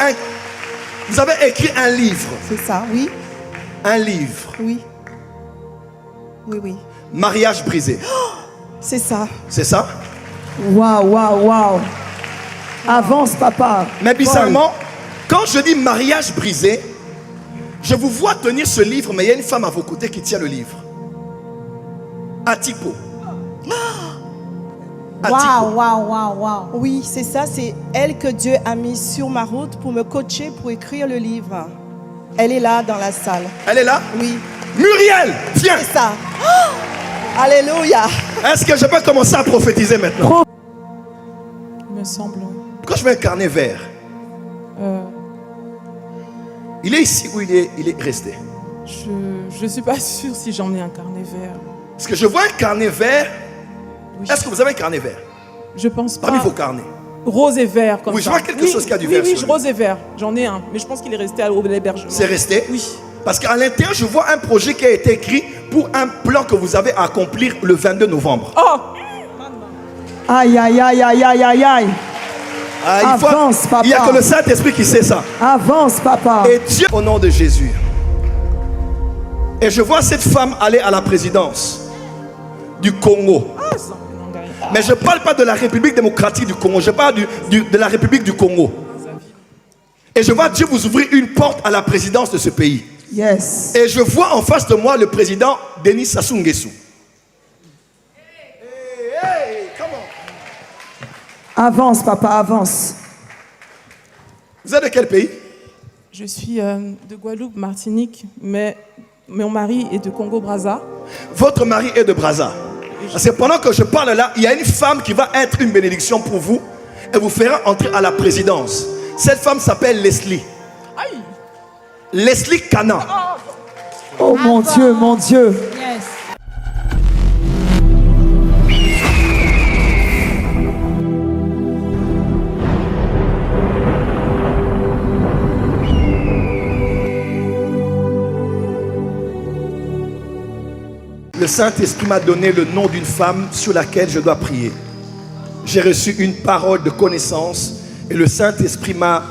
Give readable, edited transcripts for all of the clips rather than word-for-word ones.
Un- Vous avez écrit un livre. C'est ça, oui. Un livre. Oui. Oui, oui. Mariage brisé. C'est ça. C'est ça? Waouh, waouh, waouh. Avance, papa. Mais bizarrement, quand je dis mariage brisé, je vous vois tenir ce livre, mais il y a une femme à vos côtés qui tient le livre. Atipo. Waouh, waouh, waouh, waouh. Oui, c'est ça. C'est elle que Dieu a mis sur ma route pour me coacher pour écrire le livre. Elle est là dans la salle. Elle est là? Oui. Muriel, viens. C'est ça. Oh, alléluia. Est-ce que je peux commencer à prophétiser maintenant? Il me semble. Pourquoi je mets un carnet vert? Il est ici ou il est resté? Je ne suis pas sûre si j'en ai un carnet vert. Parce que je vois un carnet vert. Oui. Est-ce que vous avez un carnet vert Je pense pas. parmi vos carnets? Rose et vert comme Oui, je ça. vois quelque chose qui a du vert Oui, sur lui. rose et vert. J'en ai un. Mais je pense qu'il est resté au l'hébergement. C'est resté? Oui. Parce qu'à l'intérieur, je vois un projet qui a été écrit pour un plan que vous avez à accomplir le 22 novembre. Oh! Aïe, aïe, aïe, aïe, aïe, aïe, aïe. Ah, Avance, papa. il n'y a que le Saint-Esprit qui sait ça. Avance, papa. Et Dieu, au nom de Jésus. Et je vois cette femme aller à la présidence du Congo. Mais je ne parle pas de la République démocratique du Congo. Je parle de la République du Congo. Et je vois Dieu vous ouvrir une porte à la présidence de ce pays. Yes. Et je vois en face de moi le président Denis Sassou Nguesso. Avance, papa, avance. Vous êtes de quel pays? Je suis de Guadeloupe, Martinique, mais mon mari est de Congo-Brazza. Votre mari est de Brazza. Parce que pendant que je parle là, il y a une femme qui va être une bénédiction pour vous et vous fera entrer à la présidence. Cette femme s'appelle Leslie. Aïe! Leslie Kana. Oh mon Dieu, mon Dieu. Yes. Le Saint-Esprit m'a donné le nom d'une femme sur laquelle je dois prier. J'ai reçu une parole de connaissance et le Saint-Esprit m'a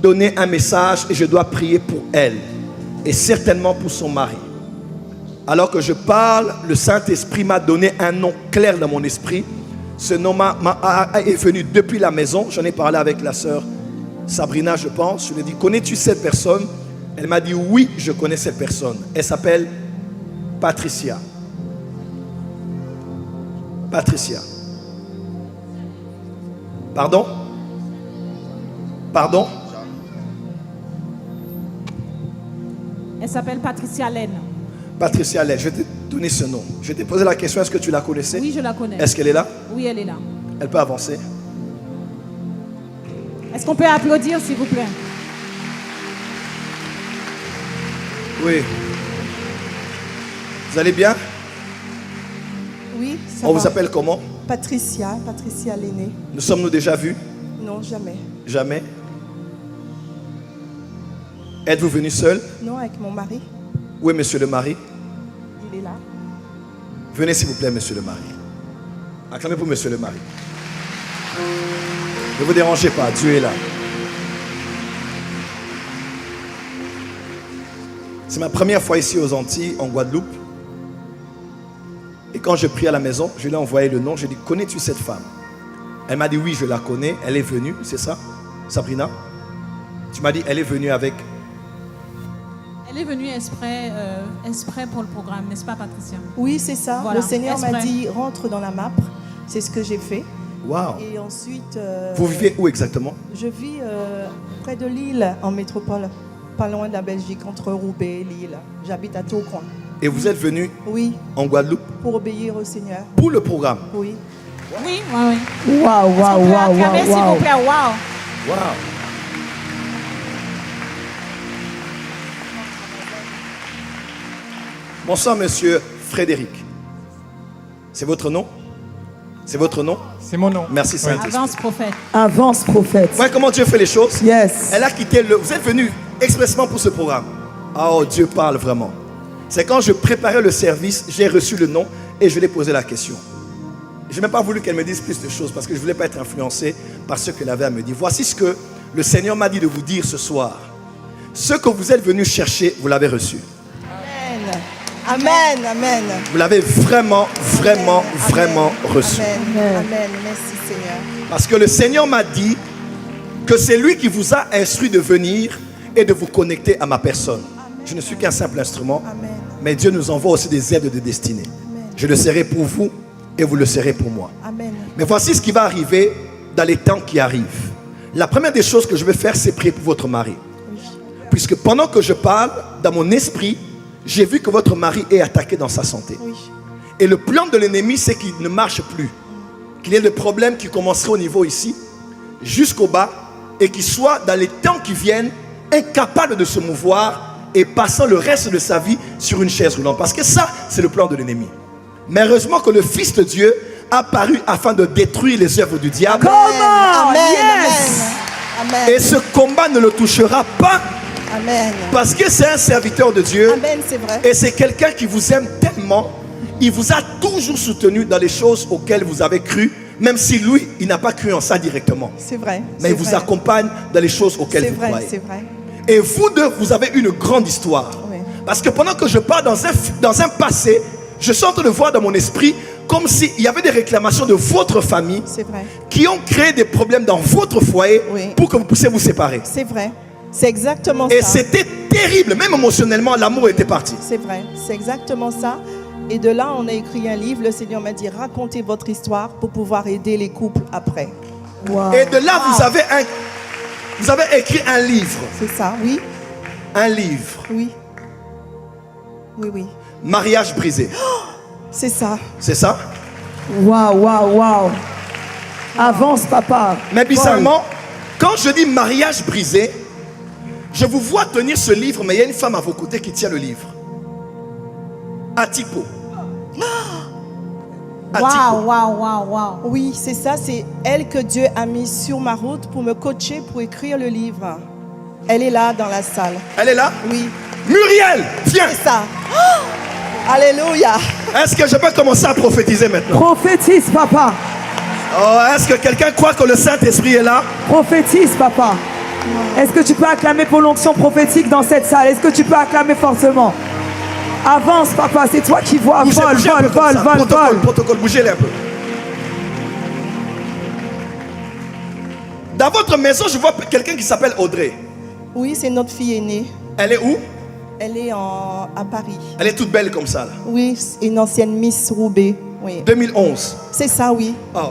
donné un message et je dois prier pour elle et certainement pour son mari. Alors que je parle, le Saint-Esprit m'a donné un nom clair dans mon esprit. Ce nom est venu depuis la maison. J'en ai parlé avec la sœur Sabrina, je pense. Je lui ai dit, connais-tu cette personne? Elle m'a dit, oui, je connais cette personne. Elle s'appelle Patricia. Patricia. Pardon? Pardon? Elle s'appelle Patricia Laine. Patricia Laine, je vais te donner ce nom. Je vais te poser la question, est-ce que tu la connaissais? Oui, je la connais. Est-ce qu'elle est là? Oui, elle est là. Elle peut avancer. Est-ce qu'on peut applaudir, s'il vous plaît? Oui. Vous allez bien? Oui, ça On va. vous appelle comment? Patricia l'aînée. Nous sommes-nous déjà vus? Non, jamais. Jamais. Êtes-vous venu seul? Non, avec mon mari. Où est monsieur le mari? Il est là. Venez s'il vous plaît, monsieur le mari. Acclamez pour monsieur le mari. Ne vous dérangez pas, Dieu est là. C'est ma première fois ici aux Antilles, en Guadeloupe. Et quand je prie à la maison, je lui ai envoyé le nom. Je lui ai dit, connais-tu cette femme? Elle m'a dit, oui, je la connais. Elle est venue, c'est ça, Sabrina? Tu m'as dit, elle est venue avec... Elle est venue exprès pour le programme, n'est-ce pas, Patricia? Oui, c'est ça. Voilà, Le Seigneur m'a exprès. dit, rentre dans la map. C'est ce que j'ai fait. Waouh! Et ensuite... Vous vivez où exactement? Je vis près de Lille, en métropole. Pas loin de la Belgique, entre Roubaix et Lille. J'habite à Tourcoing. Et vous êtes venu Oui, en Guadeloupe pour obéir au Seigneur. pour le programme? Oui, Oui. oui, oui. Waouh, Est-ce qu'on waouh, peut waouh, acclamer, waouh, s'il vous waouh. plaît? Waouh! Waouh! Bonsoir, monsieur Frédéric. C'est votre nom? C'est votre nom? C'est mon nom. Merci, Saint-Esprit. Avance, prophète. Avance, prophète. Voyez comment Dieu fait les choses? Yes. Elle a quitté le... Vous êtes venu expressément pour ce programme. Oh, Dieu parle vraiment. C'est quand je préparais le service, j'ai reçu le nom et je lui ai posé la question. Je n'ai même pas voulu qu'elle me dise plus de choses parce que je ne voulais pas être influencé par ce qu'elle avait à me dire. Voici ce que Le Seigneur m'a dit de vous dire ce soir, ce que vous êtes venus chercher, vous l'avez reçu. Amen. Amen. Amen. Vous l'avez vraiment reçu. Amen. Amen. Merci Seigneur. Parce que le Seigneur m'a dit que c'est lui qui vous a instruit de venir et de vous connecter à ma personne. Je ne suis qu'un simple instrument, Amen. mais Dieu nous envoie aussi des aides de destinée. Je le serai pour vous et vous le serez pour moi. Amen. Mais voici ce qui va arriver dans les temps qui arrivent. La première des choses que je vais faire, c'est prier pour votre mari. Puisque pendant que je parle, dans mon esprit, j'ai vu que votre mari est attaqué dans sa santé. Oui. Et le plan de l'ennemi, c'est qu'il ne marche plus. Qu'il y ait des problèmes qui commenceraient au niveau ici, jusqu'au bas, et qu'il soit dans les temps qui viennent, incapable de se mouvoir et passant le reste de sa vie sur une chaise roulante. Parce que ça, c'est le plan de l'ennemi. Mais heureusement que le Fils de Dieu a apparu afin de détruire les œuvres du diable. Amen. Yes. Amen. Et ce combat ne le touchera pas Amen. parce que c'est un serviteur de Dieu. Amen, c'est vrai. Et c'est quelqu'un qui vous aime tellement. Il vous a toujours soutenu dans les choses auxquelles vous avez cru, même si lui, il n'a pas cru en ça directement. C'est vrai. Mais il vous accompagne dans les choses auxquelles vous croyez. C'est vrai. Et vous deux, vous avez une grande histoire. Oui. Parce que pendant que je parle dans un passé, je suis en train de voir dans mon esprit comme s'il y avait des réclamations de votre famille C'est vrai. qui ont créé des problèmes dans votre foyer Oui. pour que vous puissiez vous séparer. C'est vrai. C'est exactement Et ça. c'était terrible, même émotionnellement, l'amour était parti. C'est vrai. C'est exactement ça. Et de là, on a écrit un livre. Le Seigneur m'a dit, racontez votre histoire pour pouvoir aider les couples après. Wow. Et de là, vous avez écrit un livre. C'est ça, oui. Un livre. Oui. Oui, oui. Mariage brisé. C'est ça. C'est ça? Wow. Avance, papa. Mais bizarrement, quand je dis mariage brisé, je vous vois tenir ce livre, mais il y a une femme à vos côtés qui tient le livre. Atipo. Waouh. Oui, c'est ça. C'est elle que Dieu a mis sur ma route pour me coacher, pour écrire le livre. Elle est là dans la salle. Elle est là? Oui. Muriel, viens. C'est ça. Oh, alléluia. Est-ce que je peux commencer à prophétiser maintenant? Prophétise, papa. Oh, est-ce que quelqu'un croit que le Saint-Esprit est là? Prophétise, papa. Est-ce que tu peux acclamer pour l'onction prophétique dans cette salle? Est-ce que tu peux acclamer fortement? Avance, papa, c'est toi qui vois. Bougez, Vol, bougez un peu comme ça. vol. Protocole, bougez-les un peu. Dans votre maison, je vois quelqu'un qui s'appelle Audrey. Oui, c'est notre fille aînée. Elle est où? Elle est à Paris. Elle est toute belle comme ça, là. Oui, une ancienne Miss Roubaix. Oui. 2011. C'est ça, oui. Oh.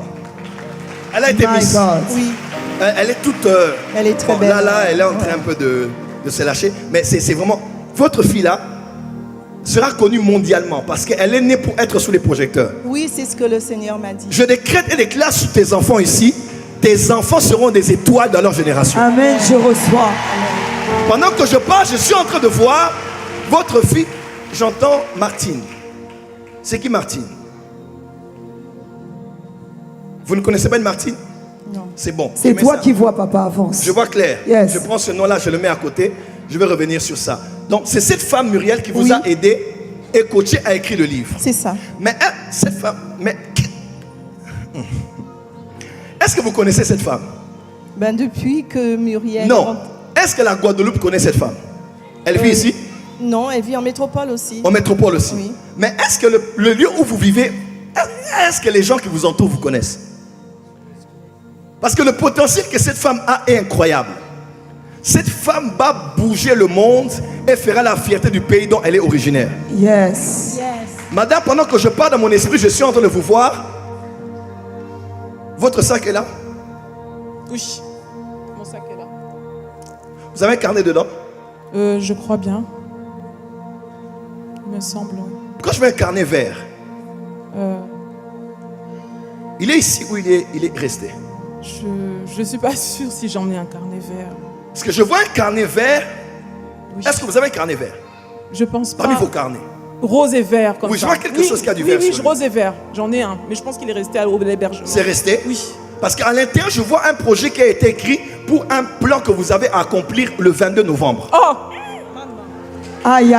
Elle a été My Miss. God. Oui. Elle est toute... Elle est très bon, belle. Là, elle est en train Ouais. un peu de se lâcher. Mais c'est vraiment... Votre fille, là, sera connue mondialement parce qu'elle est née pour être sous les projecteurs. Oui, c'est ce que le Seigneur m'a dit. Je décrète et déclare sur tes enfants ici, tes enfants seront des étoiles dans leur génération. Amen, je reçois. Pendant que je parle, je suis en train de voir votre fille. J'entends Martine. C'est qui Martine? Vous ne connaissez pas une Martine? Non. C'est bon. C'est Je mets toi ça. qui vois, papa, avance. Je vois clair. Yes. Je prends ce nom-là, je le mets à côté. Je vais revenir sur ça. Donc, c'est cette femme, Muriel, qui vous Oui. a aidé et coaché à écrire le livre. C'est ça. Mais cette femme... Est-ce que vous connaissez cette femme? Ben, depuis que Muriel... Non. Est-ce que la Guadeloupe connaît cette femme? Elle vit ici? Non, elle vit en métropole aussi. En métropole aussi. Oui. Mais est-ce que le lieu où vous vivez, est-ce que les gens qui vous entourent vous connaissent? Parce que le potentiel que cette femme a est incroyable. Cette femme va bouger le monde et fera la fierté du pays dont elle est originaire. Yes. Madame, pendant que je parle dans mon esprit, je suis en train de vous voir. Votre sac est là? Oui. Mon sac est là. Vous avez un carnet dedans? Je crois bien. Il me semble. Pourquoi je mets un carnet vert? Il est ici ou il est resté? Je ne suis pas sûre si j'en ai un carnet vert. Parce que je vois un carnet vert. Oui. Est-ce que vous avez un carnet vert Je pense pas. parmi vos carnets? Rose et vert comme Oui, je ça. vois quelque chose qui a du vert Oui, sur lui. rose et vert. J'en ai un. Mais je pense qu'il est resté à l'hébergement. C'est resté? Oui. Parce qu'à l'intérieur, je vois un projet qui a été écrit pour un plan que vous avez à accomplir le 22 novembre. Oh! Aïe.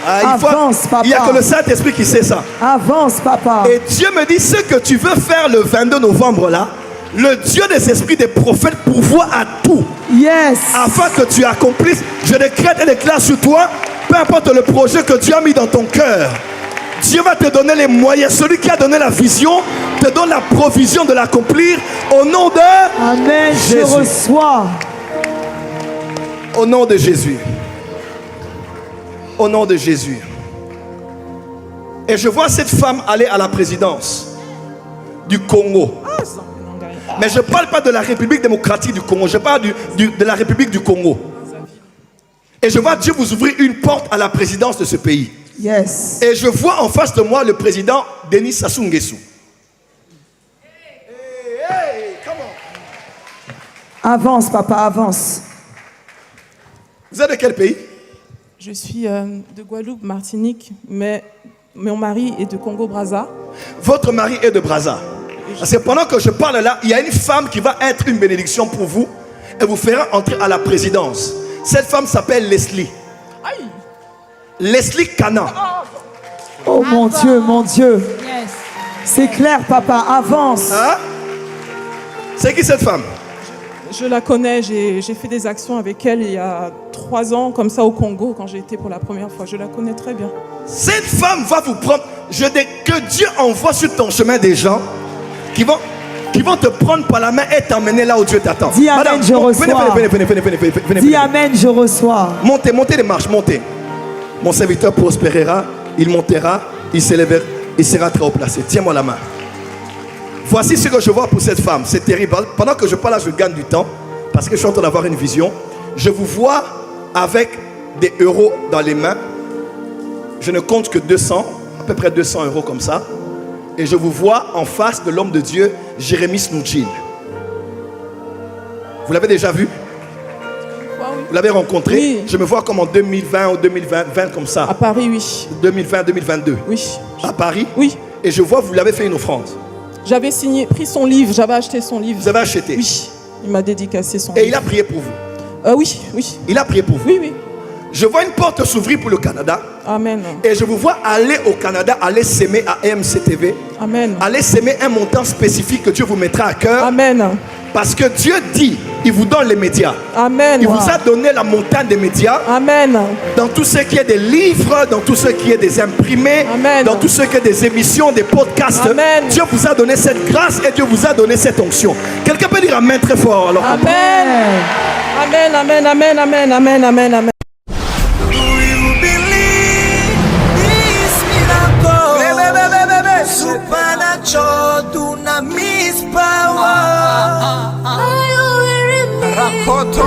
Ah, Avance, papa. il n'y a que le Saint-Esprit qui sait ça. Avance, papa. Et Dieu me dit, ce que tu veux faire le 22 novembre là, Le Dieu des esprits des prophètes pourvoit à tout. Yes. Afin que tu accomplisses, je décrète et déclare sur toi, peu importe le projet que Dieu a mis dans ton cœur, Dieu va te donner les moyens. Celui qui a donné la vision te donne la provision de l'accomplir au nom de Amen. Je Jésus. reçois. Au nom de Jésus. Au nom de Jésus. Et je vois cette femme aller à la présidence du Congo. Mais je ne parle pas de la République démocratique du Congo. Je parle de la République du Congo. Et je vois Dieu vous ouvrir une porte à la présidence de ce pays. Yes. Et je vois en face de moi le président Denis Sassou Nguesso. Avance, papa, avance. Vous êtes de quel pays? Je suis de Guadeloupe, Martinique, mais mon mari est de Congo-Brazza. Votre mari est de Brazza. Parce que pendant que je parle là, il y a une femme qui va être une bénédiction pour vous et vous fera entrer à la présidence. Cette femme s'appelle Leslie. Aïe! Leslie Kana. Oh mon Dieu, mon Dieu. Yes. C'est clair, papa, avance. Hein? C'est qui cette femme? Je la connais, j'ai fait des actions avec elle il y a 3 ans, comme ça au Congo, quand j'ai été pour la première fois. Je la connais très bien. Cette femme va vous prendre. Je dis que Dieu envoie sur ton chemin des gens qui vont te prendre par la main et t'emmener là où Dieu t'attend. Dis amen, je reçois. Venez. Dis amen, je reçois. Montez les marches, montez. Mon serviteur prospérera, il montera, il s'élèvera, il sera très haut placé. Tiens-moi la main. Voici ce que je vois pour cette femme. C'est terrible. Pendant que je parle là, je gagne du temps parce que je suis en train d'avoir une vision. Je vous vois avec des euros dans les mains. Je ne compte que 200, à peu près 200 euros comme ça. Et je vous vois en face de l'homme de Dieu, Jérémy Snoudjin. Vous l'avez déjà vu? Vous l'avez rencontré? Oui. Je me vois comme en 2020 ou 2020 comme ça. À Paris, oui. 2020-2022. Oui. À Paris? Oui. Et je vois, vous l'avez fait une offrande. J'avais pris son livre, j'avais acheté son livre. Vous avez acheté? Oui. Il m'a dédicacé son Et livre. il a prié pour vous. Oui, oui. Il a prié pour vous. Oui, oui. Je vois une porte s'ouvrir pour le Canada. Amen. Et je vous vois aller au Canada, aller s'aimer à EMCTV. Amen. Aller s'aimer un montant spécifique que Dieu vous mettra à cœur. Amen. Parce que Dieu dit, il vous donne les médias. Amen. Il vous a donné la montagne des médias. Amen. Dans tout ce qui est des livres, dans tout ce qui est des imprimés, Amen. dans tout ce qui est des émissions, des podcasts. Amen. Dieu vous a donné cette grâce et Dieu vous a donné cette onction. Quelqu'un peut dire amen très fort. Alors, Amen. Amen, amen, amen, amen, amen, amen, amen. Supernatural dunamis power. Rakoto